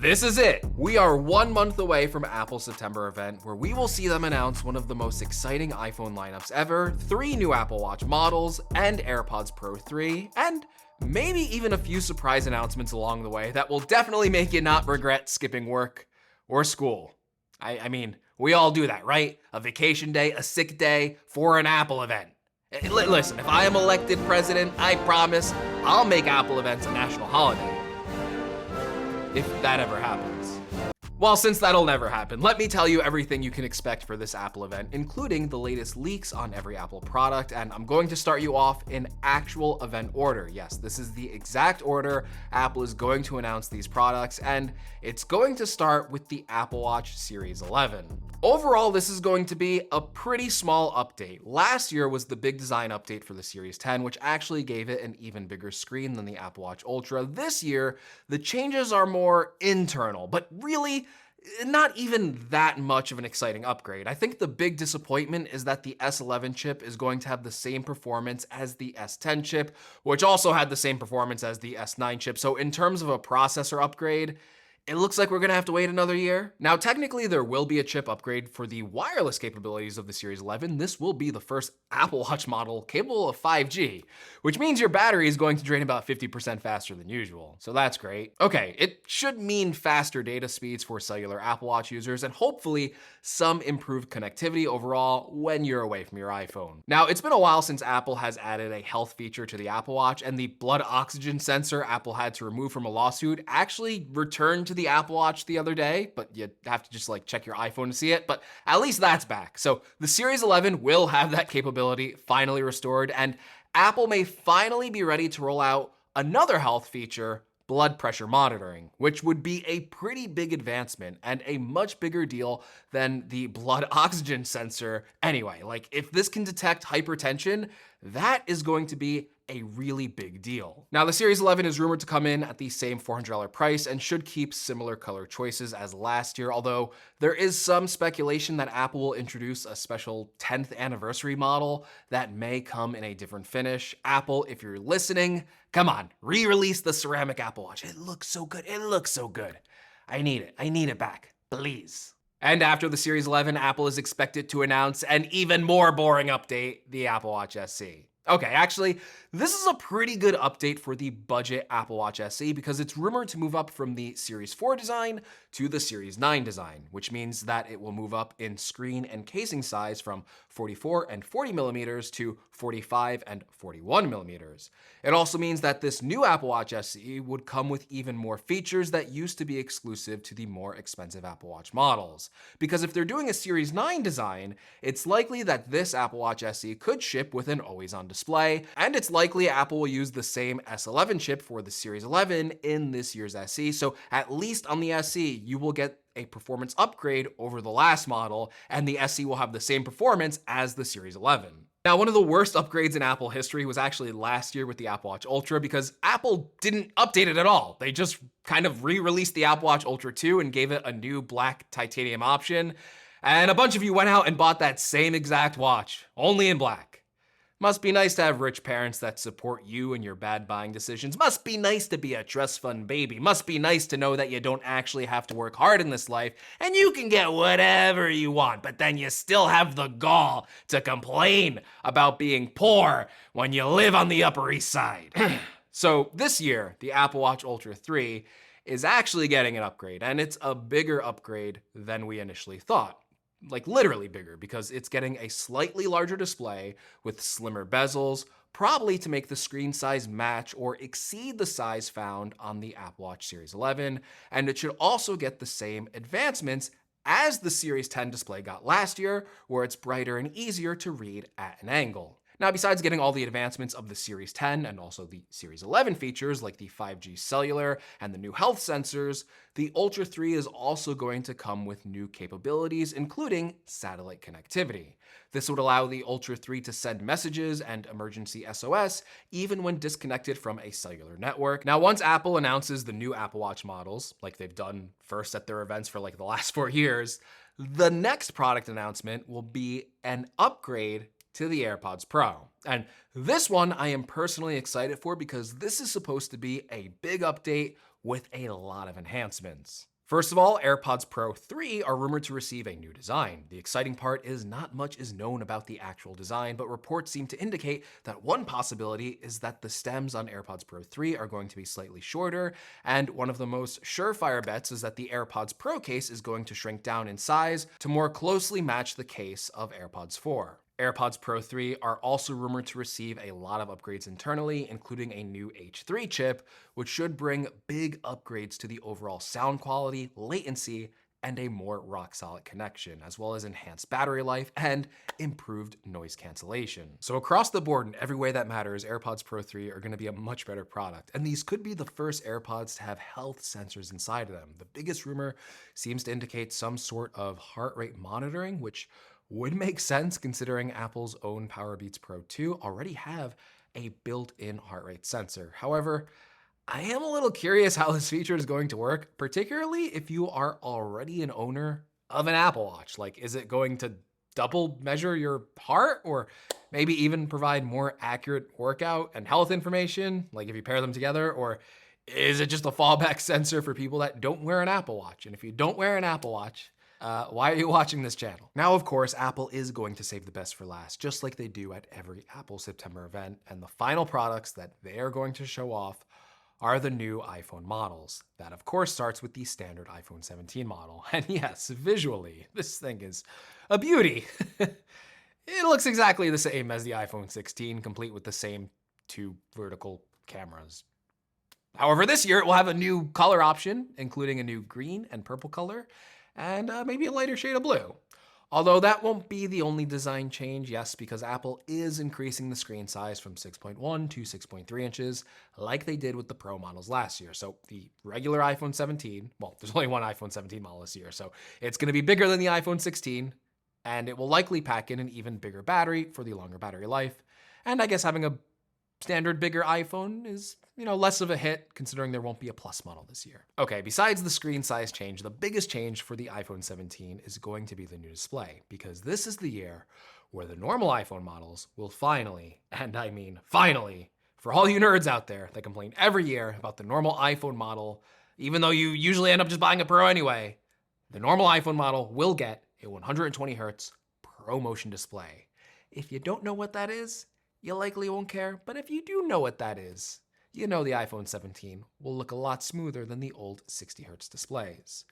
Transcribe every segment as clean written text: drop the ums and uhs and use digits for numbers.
This is it. We are 1 month away from Apple's September event where we will see them announce one of the most exciting iPhone lineups ever, 3 new Apple Watch models, and AirPods Pro 3, and maybe even a few surprise announcements along the way that will definitely make you not regret skipping work or school. I mean, we all do that, right? A vacation day, a sick day for an Apple event. Listen, if I am elected president, I promise I'll make Apple events a national holiday. If that ever happens. Well, since that'll never happen, let me tell you everything you can expect for this Apple event, including the latest leaks on every Apple product, and I'm going to start you off in actual event order. Yes, this is the exact order Apple is going to announce these products, and it's going to start with the Apple Watch Series 11. Overall, this is going to be a pretty small update. Last year was the big design update for the Series 10, which actually gave it an even bigger screen than the Apple Watch Ultra. This year, the changes are more internal, but really, not even that much of an exciting upgrade. I think the big disappointment is that the S11 chip is going to have the same performance as the S10 chip, which also had the same performance as the S9 chip. So in terms of a processor upgrade, it looks like we're gonna have to wait another year. Now, technically, there will be a chip upgrade for the wireless capabilities of the Series 11. This will be the first Apple Watch model capable of 5G, which means your battery is going to drain about 50% faster than usual. So that's great. Okay, it should mean faster data speeds for cellular Apple Watch users and hopefully some improved connectivity overall when you're away from your iPhone. Now, it's been a while since Apple has added a health feature to the Apple Watch, and the blood oxygen sensor Apple had to remove from a lawsuit actually returned to the Apple Watch the other day, but you have to just check your iPhone to see it, but at least that's back. So the Series 11 will have that capability finally restored, and Apple may finally be ready to roll out another health feature, blood pressure monitoring, which would be a pretty big advancement and a much bigger deal than the blood oxygen sensor anyway. If this can detect hypertension, that is going to be a really big deal. Now, the Series 11 is rumored to come in at the same $400 price and should keep similar color choices as last year, although there is some speculation that Apple will introduce a special 10th anniversary model that may come in a different finish. Apple, if you're listening, come on, re-release the ceramic Apple Watch. It looks so good, it looks so good. I need it back, please. And after the Series 11, Apple is expected to announce an even more boring update, the Apple Watch SE. Okay, actually, this is a pretty good update for the budget Apple Watch SE because it's rumored to move up from the Series 4 design to the Series 9 design, which means that it will move up in screen and casing size from 44 and 40 millimeters to 45 and 41 millimeters. It also means that this new Apple Watch SE would come with even more features that used to be exclusive to the more expensive Apple Watch models. Because if they're doing a Series 9 design, it's likely that this Apple Watch SE could ship with an always-on display, and it's likely Apple will use the same S11 chip for the Series 11 in this year's SE, so at least on the SE, you will get a performance upgrade over the last model, and the SE will have the same performance as the Series 11. Now, one of the worst upgrades in Apple history was actually last year with the Apple Watch Ultra because Apple didn't update it at all. They just kind of re-released the Apple Watch Ultra 2 and gave it a new black titanium option, and a bunch of you went out and bought that same exact watch, only in black. Must be nice to have rich parents that support you and your bad buying decisions. Must be nice to be a trust fund baby. Must be nice to know that you don't actually have to work hard in this life and you can get whatever you want, but then you still have the gall to complain about being poor when you live on the Upper East Side. So this year, the Apple Watch Ultra 3 is actually getting an upgrade, and it's a bigger upgrade than we initially thought. Literally bigger, because it's getting a slightly larger display with slimmer bezels, probably to make the screen size match or exceed the size found on the Apple Watch Series 11, and it should also get the same advancements as the Series 10 display got last year, where it's brighter and easier to read at an angle. Now, besides getting all the advancements of the Series 10 and also the Series 11 features like the 5G cellular and the new health sensors, the Ultra 3 is also going to come with new capabilities, including satellite connectivity. This would allow the Ultra 3 to send messages and emergency SOS even when disconnected from a cellular network. Now, once Apple announces the new Apple Watch models, like they've done first at their events for the last 4 years, the next product announcement will be an upgrade to the AirPods Pro. And this one I am personally excited for because this is supposed to be a big update with a lot of enhancements. First of all, AirPods Pro 3 are rumored to receive a new design. The exciting part is not much is known about the actual design, but reports seem to indicate that one possibility is that the stems on AirPods Pro 3 are going to be slightly shorter, and one of the most surefire bets is that the AirPods Pro case is going to shrink down in size to more closely match the case of AirPods 4. AirPods Pro 3 are also rumored to receive a lot of upgrades internally, including a new H3 chip, which should bring big upgrades to the overall sound quality, latency, and a more rock-solid connection, as well as enhanced battery life and improved noise cancellation. So across the board, in every way that matters, AirPods Pro 3 are gonna be a much better product. And these could be the first AirPods to have health sensors inside of them. The biggest rumor seems to indicate some sort of heart rate monitoring, which would make sense considering Apple's own Powerbeats Pro 2 already have a built-in heart rate sensor. However, I am a little curious how this feature is going to work, particularly if you are already an owner of an Apple Watch. Like, is it going to double measure your heart, or maybe even provide more accurate workout and health information, like if you pair them together? Or is it just a fallback sensor for people that don't wear an Apple Watch? And if you don't wear an Apple Watch, why are you watching this channel? Now, of course, Apple is going to save the best for last, just like they do at every Apple September event. And the final products that they are going to show off are the new iPhone models. That, of course, starts with the standard iPhone 17 model. And yes, visually, this thing is a beauty. It looks exactly the same as the iPhone 16, complete with the same two vertical cameras. However, this year it will have a new color option, including a new green and purple color, and maybe a lighter shade of blue. Although that won't be the only design change, yes, because Apple is increasing the screen size from 6.1 to 6.3 inches, like they did with the Pro models last year. So the regular iPhone 17, well, there's only one iPhone 17 model this year, so it's gonna be bigger than the iPhone 16, and it will likely pack in an even bigger battery for the longer battery life. And I guess having a standard bigger iPhone is, less of a hit considering there won't be a Plus model this year. Okay, besides the screen size change, the biggest change for the iPhone 17 is going to be the new display, because this is the year where the normal iPhone models will finally, and I mean finally, for all you nerds out there that complain every year about the normal iPhone model, even though you usually end up just buying a Pro anyway, the normal iPhone model will get a 120 Hz ProMotion display. If you don't know what that is, you likely won't care, but if you do know what that is, the iPhone 17 will look a lot smoother than the old 60 Hz displays.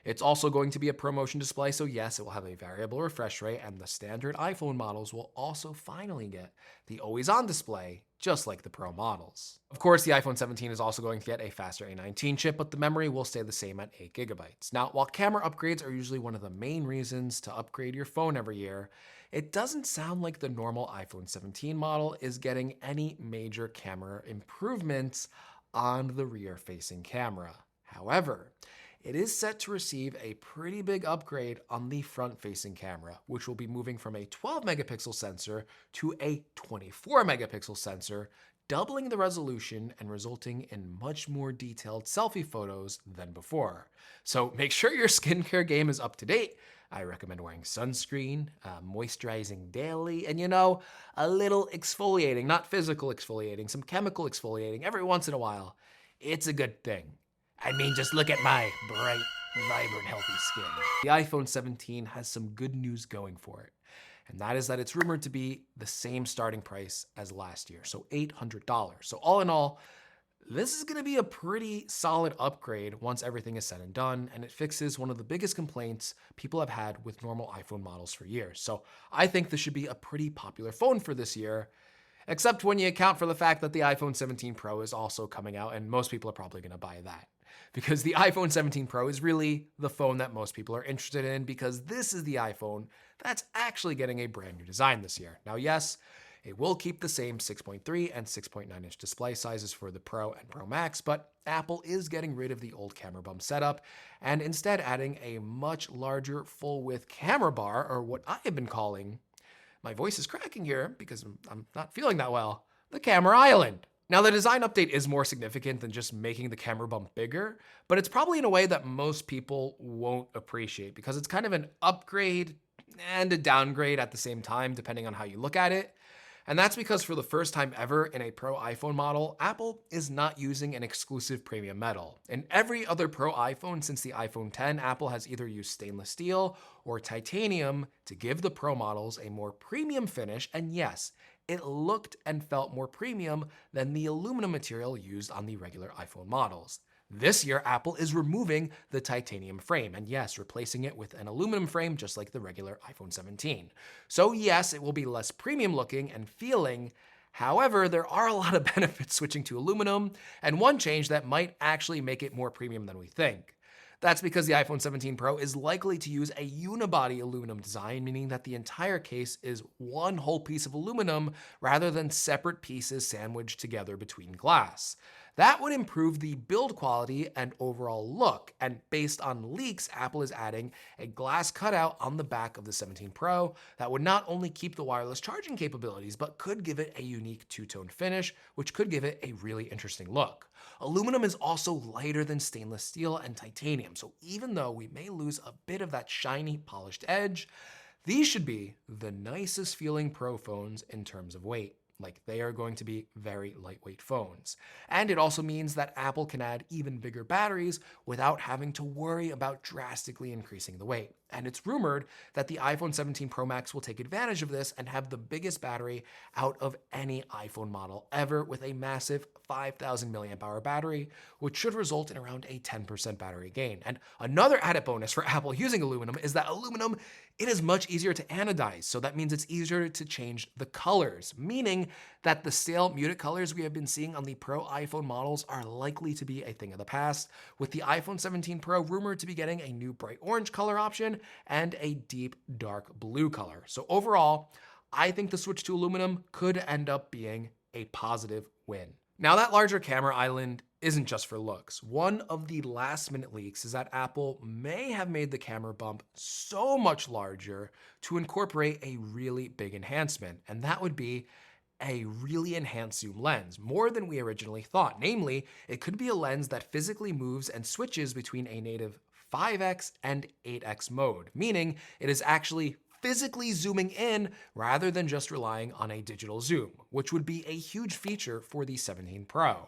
It's also going to be a ProMotion display, so yes, it will have a variable refresh rate, and the standard iPhone models will also finally get the always-on display, just like the Pro models. Of course, the iPhone 17 is also going to get a faster A19 chip, but the memory will stay the same at 8 GB. Now, while camera upgrades are usually one of the main reasons to upgrade your phone every year, it doesn't sound like the normal iPhone 17 model is getting any major camera improvements on the rear-facing camera. However, it is set to receive a pretty big upgrade on the front-facing camera, which will be moving from a 12 megapixel sensor to a 24 megapixel sensor, doubling the resolution and resulting in much more detailed selfie photos than before. So make sure your skincare game is up to date. I recommend wearing sunscreen, moisturizing daily, and a little exfoliating, not physical exfoliating, some chemical exfoliating every once in a while. It's a good thing. I mean, just look at my bright, vibrant, healthy skin. The iPhone 17 has some good news going for it, and that is that it's rumored to be the same starting price as last year, so $800. So all in all, this is gonna be a pretty solid upgrade once everything is said and done, and it fixes one of the biggest complaints people have had with normal iPhone models for years. So I think this should be a pretty popular phone for this year, except when you account for the fact that the iPhone 17 Pro is also coming out, and most people are probably gonna buy that. Because the iPhone 17 Pro is really the phone that most people are interested in, because this is the iPhone that's actually getting a brand new design this year. Now, yes, it will keep the same 6.3 and 6.9 inch display sizes for the Pro and Pro Max, but Apple is getting rid of the old camera bump setup and instead adding a much larger full width camera bar, or what I have been calling, my voice is cracking here because I'm not feeling that well, the camera island. Now, the design update is more significant than just making the camera bump bigger, but it's probably in a way that most people won't appreciate, because it's kind of an upgrade and a downgrade at the same time, depending on how you look at it. And that's because for the first time ever in a Pro iPhone model, Apple is not using an exclusive premium metal. In every other Pro iPhone since the iPhone 10, Apple has either used stainless steel or titanium to give the Pro models a more premium finish, and yes, it looked and felt more premium than the aluminum material used on the regular iPhone models. This year, Apple is removing the titanium frame, and yes, replacing it with an aluminum frame just like the regular iPhone 17. So yes, it will be less premium looking and feeling. However, there are a lot of benefits switching to aluminum, and one change that might actually make it more premium than we think. That's because the iPhone 17 Pro is likely to use a unibody aluminum design, meaning that the entire case is one whole piece of aluminum rather than separate pieces sandwiched together between glass. That would improve the build quality and overall look, and based on leaks, Apple is adding a glass cutout on the back of the 17 Pro that would not only keep the wireless charging capabilities, but could give it a unique two-tone finish, which could give it a really interesting look. Aluminum is also lighter than stainless steel and titanium, so even though we may lose a bit of that shiny, polished edge, these should be the nicest feeling Pro phones in terms of weight. Like, they are going to be very lightweight phones. And it also means that Apple can add even bigger batteries without having to worry about drastically increasing the weight. And it's rumored that the iPhone 17 Pro Max will take advantage of this and have the biggest battery out of any iPhone model ever, with a massive 5,000 milliamp hour battery, which should result in around a 10% battery gain. And another added bonus for Apple using aluminum is that aluminum, it is much easier to anodize, so that means it's easier to change the colors, meaning that the stale muted colors we have been seeing on the Pro iPhone models are likely to be a thing of the past, with the iPhone 17 Pro rumored to be getting a new bright orange color option and a deep dark blue color. So overall, I think the switch to aluminum could end up being a positive win. Now, that larger camera island isn't just for looks. One of the last minute leaks is that Apple may have made the camera bump so much larger to incorporate a really big enhancement, and that would be a really enhanced zoom lens, more than we originally thought. Namely, it could be a lens that physically moves and switches between a native 5x and 8x mode, meaning it is actually physically zooming in rather than just relying on a digital zoom, which would be a huge feature for the 17 Pro.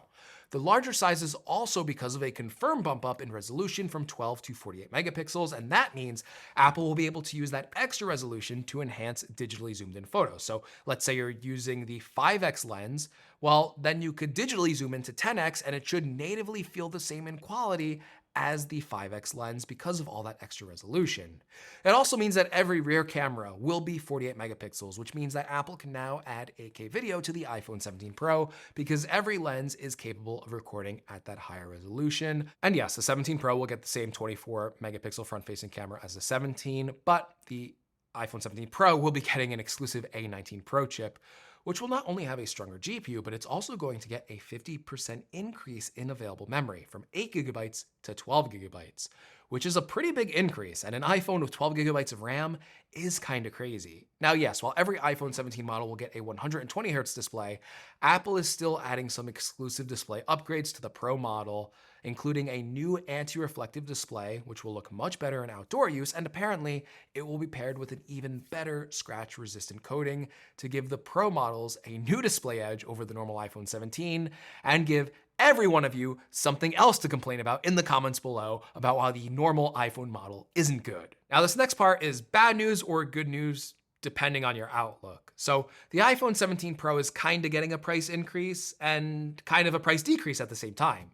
The larger size is also because of a confirmed bump up in resolution from 12 to 48 megapixels, and that means Apple will be able to use that extra resolution to enhance digitally zoomed in photos. So let's say you're using the 5x lens, well, then you could digitally zoom into 10x and it should natively feel the same in quality as the 5x lens because of all that extra resolution. It also means that every rear camera will be 48 megapixels, which means that Apple can now add 8K video to the iPhone 17 Pro because every lens is capable of recording at that higher resolution. And yes, the 17 Pro will get the same 24 megapixel front-facing camera as the 17, but the iPhone 17 Pro will be getting an exclusive A19 Pro chip, which will not only have a stronger GPU, but it's also going to get a 50% increase in available memory from 8 gigabytes to 12 gigabytes, which is a pretty big increase, and an iPhone with 12 gigabytes of RAM is kind of crazy. Now, yes, while every iPhone 17 model will get a 120 Hz display, Apple is still adding some exclusive display upgrades to the Pro model, including a new anti-reflective display, which will look much better in outdoor use, and apparently it will be paired with an even better scratch-resistant coating to give the Pro models a new display edge over the normal iPhone 17, and give every one of you something else to complain about in the comments below about why the normal iPhone model isn't good. Now, this next part is bad news or good news, depending on your outlook. So the iPhone 17 Pro is kind of getting a price increase and kind of a price decrease at the same time.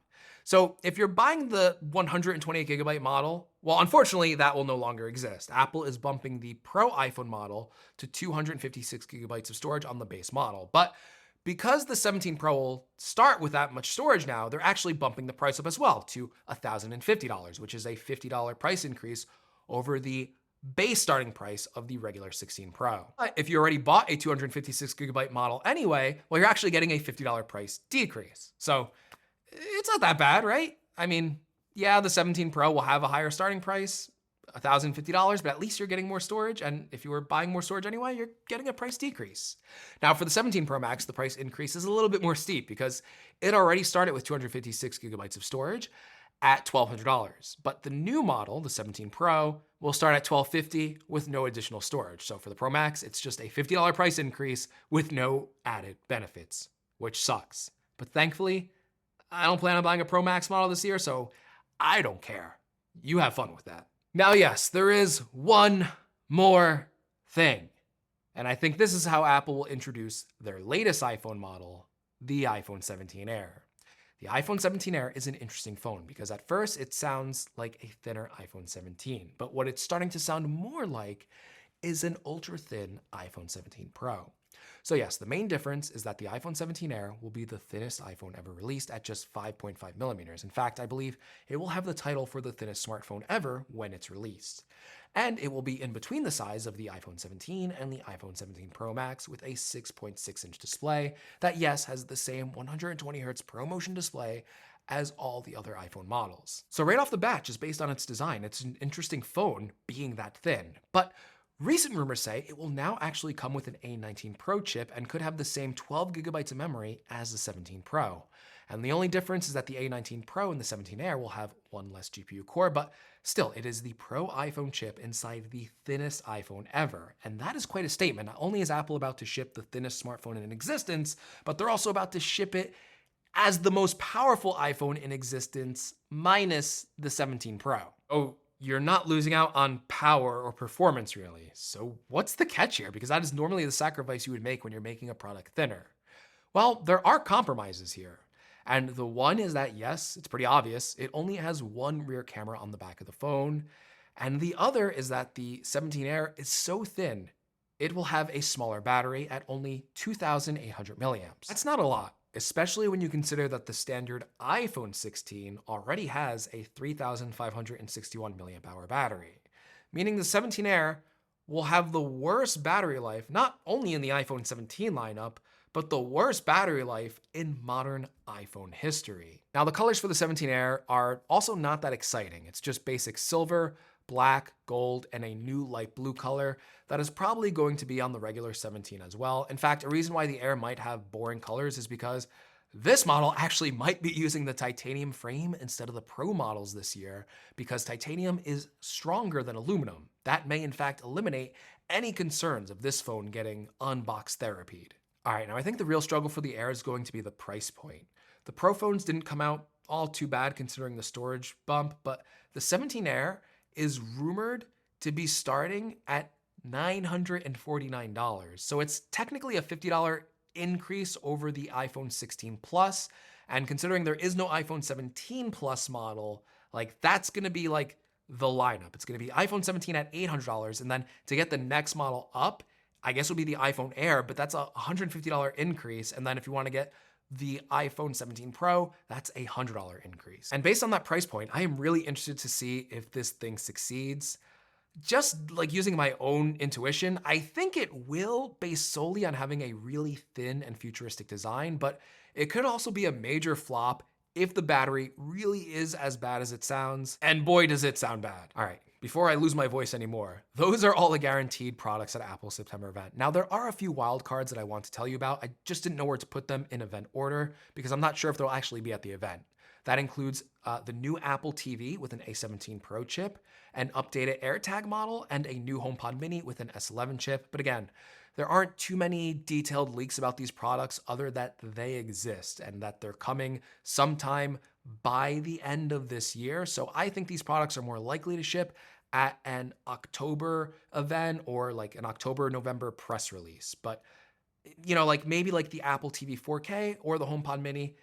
So if you're buying the 128 gigabyte model, well, unfortunately, that will no longer exist. Apple is bumping the Pro iPhone model to 256 gigabytes of storage on the base model. But because the 17 Pro will start with that much storage now, they're actually bumping the price up as well to $1,050, which is a $50 price increase over the base starting price of the regular 16 Pro. But if you already bought a 256 gigabyte model anyway, well, you're actually getting a $50 price decrease. So it's not that bad, right? I mean, yeah, the 17 Pro will have a higher starting price, $1,050, but at least you're getting more storage. And if you were buying more storage anyway, you're getting a price decrease. Now, for the 17 Pro Max, the price increase is a little bit more steep because it already started with 256 gigabytes of storage. at $1,200. But the new model, the 17 Pro, will start at $1,250 with no additional storage. So for the Pro Max, it's just a $50 price increase with no added benefits, which sucks. But thankfully, I don't plan on buying a Pro Max model this year, so I don't care. You have fun with that. Now, yes, there is one more thing. And I think this is how Apple will introduce their latest iPhone model, the iPhone 17 Air. The iPhone 17 Air is an interesting phone because at first it sounds like a thinner iPhone 17, but what it's starting to sound more like is an ultra-thin iPhone 17 Pro. So yes, the main difference is that the iPhone 17 Air will be the thinnest iPhone ever released at just 5.5 millimeters. In fact, I believe it will have the title for the thinnest smartphone ever when it's released. And it will be in between the size of the iPhone 17 and the iPhone 17 Pro Max with a 6.6-inch display that, yes, has the same 120Hz ProMotion display as all the other iPhone models. So right off the bat, just based on its design, it's an interesting phone being that thin. But recent rumors say it will now actually come with an A19 Pro chip and could have the same 12 gigabytes of memory as the 17 Pro. And the only difference is that the A19 Pro and the 17 Air will have one less GPU core, but still, it is the Pro iPhone chip inside the thinnest iPhone ever. And that is quite a statement. Not only is Apple about to ship the thinnest smartphone in existence, but they're also about to ship it as the most powerful iPhone in existence, minus the 17 Pro. Oh, you're not losing out on power or performance really. So what's the catch here? Because that is normally the sacrifice you would make when you're making a product thinner. Well, there are compromises here. And the one is that, yes, it's pretty obvious, it only has one rear camera on the back of the phone. And the other is that the 17 Air is so thin, it will have a smaller battery at only 2,800 milliamps. That's not a lot, especially when you consider that the standard iPhone 16 already has a 3,561 milliamp hour battery, meaning the 17 Air will have the worst battery life, not only in the iPhone 17 lineup, but the worst battery life in modern iPhone history. Now, the colors for the 17 Air are also not that exciting. It's just basic silver, black, gold, and a new light blue color that is probably going to be on the regular 17 as well. In fact, a reason why the Air might have boring colors is because this model actually might be using the titanium frame instead of the Pro models this year, because titanium is stronger than aluminum. That may in fact eliminate any concerns of this phone getting unbox therapied. All right, now I think the real struggle for the Air is going to be the price point. The Pro phones didn't come out all too bad considering the storage bump, but the 17 Air is rumored to be starting at $949. So it's technically a $50 increase over the iPhone 16 Plus. And considering there is no iPhone 17 Plus model, like that's gonna be like the lineup. It's gonna be iPhone 17 at $800, and then to get the next model up, I guess would be the iPhone Air, but that's a $150 increase. And then if you want to get the iPhone 17 Pro, that's a $100 increase. And based on that price point, I am really interested to see if this thing succeeds. Just like using my own intuition, I think it will, based solely on having a really thin and futuristic design, but it could also be a major flop if the battery really is as bad as it sounds. And boy, does it sound bad. All right. Before I lose my voice anymore, those are all the guaranteed products at Apple's September event. Now, there are a few wild cards that I want to tell you about. I just didn't know where to put them in event order because I'm not sure if they'll actually be at the event. That includes the new Apple TV with an A17 Pro chip, an updated AirTag model, and a new HomePod Mini with an S11 chip. But again, there aren't too many detailed leaks about these products other that they exist and that they're coming sometime by the end of this year. So I think these products are more likely to ship at an October event or like an October-November press release. But, you know, like maybe like the Apple TV 4K or the HomePod Mini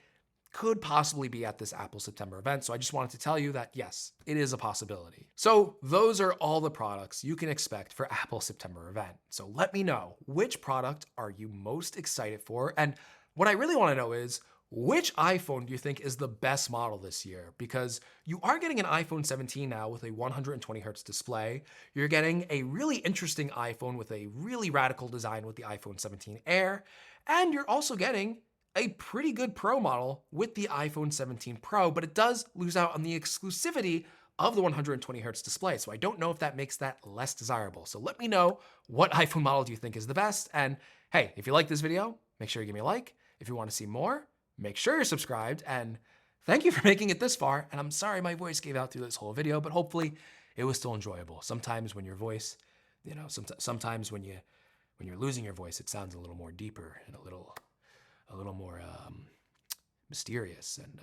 could possibly be at this Apple September event. So I just wanted to tell you that, yes, it is a possibility. So those are all the products you can expect for Apple September event. So let me know, which product are you most excited for? And what I really want to know is, which iPhone do you think is the best model this year? Because you are getting an iPhone 17 now with a 120Hz display. You're getting a really interesting iPhone with a really radical design with the iPhone 17 Air. And you're also getting a pretty good Pro model with the iPhone 17 Pro, but it does lose out on the exclusivity of the 120Hz display. So I don't know if that makes that less desirable. So let me know, what iPhone model do you think is the best? And hey, if you like this video, make sure you give me a like. If you want to see more, make sure you're subscribed, and Thank you for making it this far, and I'm sorry my voice gave out through this whole video, but hopefully it was still enjoyable. Sometimes when your voice, sometimes when you're losing your voice, it sounds a little more deeper and a little more mysterious, and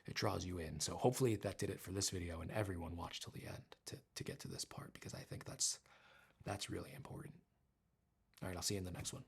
it draws you in. So hopefully that did it for this video, and everyone watched till the end to get to this part, because I think that's really important. All right, I'll see you in the next one.